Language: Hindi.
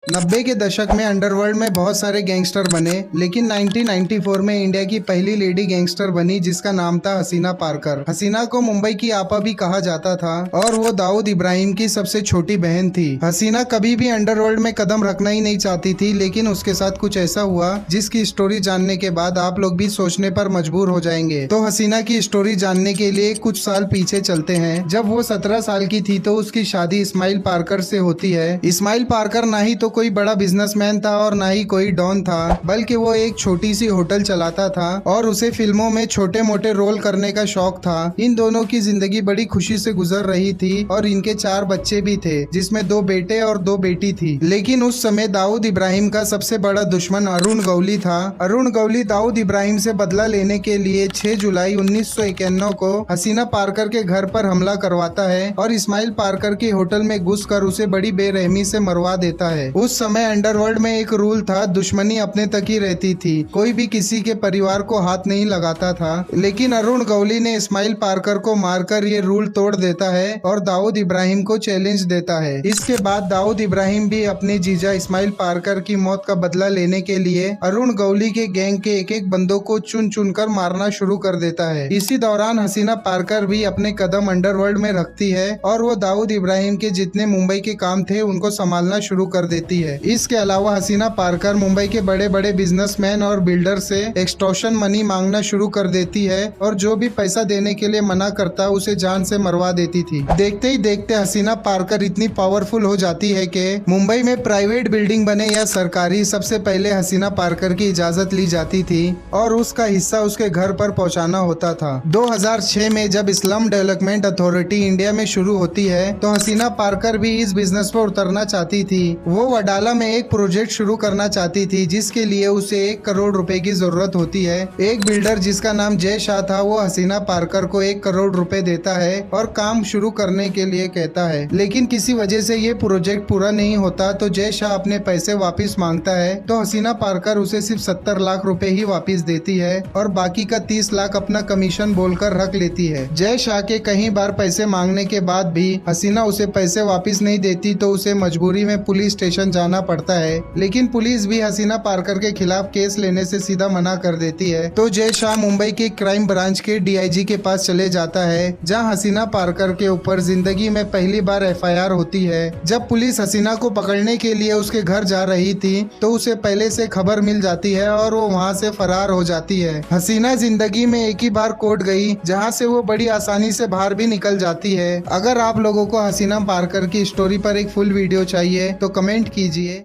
90 के दशक में अंडरवर्ल्ड में बहुत सारे गैंगस्टर बने, लेकिन 1994 में इंडिया की पहली लेडी गैंगस्टर बनी जिसका नाम था हसीना पारकर। हसीना को मुंबई की आपा भी कहा जाता था और वो दाऊद इब्राहिम की सबसे छोटी बहन थी। हसीना कभी भी अंडरवर्ल्ड में कदम रखना ही नहीं चाहती थी, लेकिन उसके साथ कुछ ऐसा हुआ जिसकी स्टोरी जानने के बाद आप लोग भी सोचने पर मजबूर हो जाएंगे। तो हसीना की स्टोरी जानने के लिए कुछ साल पीछे चलते हैं। जब वो 17 साल की थी तो उसकी शादी इस्माइल पारकर से होती है। इस्माइल पारकर ना ही तो कोई बड़ा बिजनेसमैन था और ना ही कोई डॉन था, बल्कि वो एक छोटी सी होटल चलाता था और उसे फिल्मों में छोटे मोटे रोल करने का शौक था। इन दोनों की जिंदगी बड़ी खुशी से गुजर रही थी और इनके 4 बच्चे भी थे, जिसमें 2 बेटे और 2 बेटी थी। लेकिन उस समय दाऊद इब्राहिम का सबसे बड़ा दुश्मन अरुण गौली था। अरुण गौली दाऊद इब्राहिम से बदला लेने के लिए 6 जुलाई 1991 को हसीना पारकर के घर पर हमला करवाता है और इस्माइल पारकर के होटल में घुसकर उसे बड़ी बेरहमी से मरवा देता है। उस समय अंडरवर्ल्ड में एक रूल था, दुश्मनी अपने तक ही रहती थी, कोई भी किसी के परिवार को हाथ नहीं लगाता था। लेकिन अरुण गौली ने इस्माइल पारकर को मारकर ये रूल तोड़ देता है और दाऊद इब्राहिम को चैलेंज देता है। इसके बाद दाऊद इब्राहिम भी अपने जीजा इस्माइल पारकर की मौत का बदला लेने के लिए अरुण गौली के गैंग के एक एक बंदों को चुन चुन कर मारना शुरू कर देता है। इसी दौरान हसीना पारकर भी अपने कदम अंडरवर्ल्ड में रखती है और वो दाऊद इब्राहिम के जितने मुंबई के काम थे उनको संभालना शुरू कर देती है। इसके अलावा हसीना पारकर मुंबई के बड़े बड़े बिजनेसमैन और बिल्डर से एक्सटॉर्शन मनी मांगना शुरू कर देती है और जो भी पैसा देने के लिए मना करता उसे जान से मरवा देती थी। देखते ही देखते हसीना पारकर इतनी पावरफुल हो जाती है कि मुंबई में प्राइवेट बिल्डिंग बने या सरकारी, सबसे पहले हसीना पारकर की इजाजत ली जाती थी और उसका हिस्सा उसके घर पर पहुंचाना होता था। 2006 में जब स्लम डेवलपमेंट अथॉरिटी इंडिया में शुरू होती है तो हसीना पारकर भी इस बिजनेस पर उतरना चाहती थी। वो वडाला में एक प्रोजेक्ट शुरू करना चाहती थी जिसके लिए उसे 1 करोड़ रुपए की जरूरत होती है। एक बिल्डर जिसका नाम जय शाह था वो हसीना पारकर को 1 करोड़ रुपए देता है और काम शुरू करने के लिए कहता है, लेकिन किसी वजह से ये प्रोजेक्ट पूरा नहीं होता तो जय शाह अपने पैसे वापस मांगता है तो हसीना पारकर उसे सिर्फ 70 लाख रुपए ही वापस देती है और बाकी का 30 लाख अपना कमीशन बोलकर रख लेती है। जय शाह के कई बार पैसे मांगने के बाद भी हसीना उसे पैसे वापस नहीं देती तो उसे मजबूरी में पुलिस स्टेशन जाना पड़ता है, लेकिन पुलिस भी हसीना पारकर के खिलाफ केस लेने से सीधा मना कर देती है। तो जय शाह मुंबई के क्राइम ब्रांच के डीआईजी के पास चले जाता है जहां हसीना पारकर के ऊपर जिंदगी में पहली बार एफआईआर होती है। जब पुलिस हसीना को पकड़ने के लिए उसके घर जा रही थी तो उसे पहले से खबर मिल जाती है और वो वहां से फरार हो जाती है। हसीना जिंदगी में एक ही बार कोर्ट गई जहां से वो बड़ी आसानी से बाहर भी निकल जाती है। अगर आप लोगों को हसीना पारकर की स्टोरी पर एक फुल वीडियो चाहिए तो कमेंट कीजिए।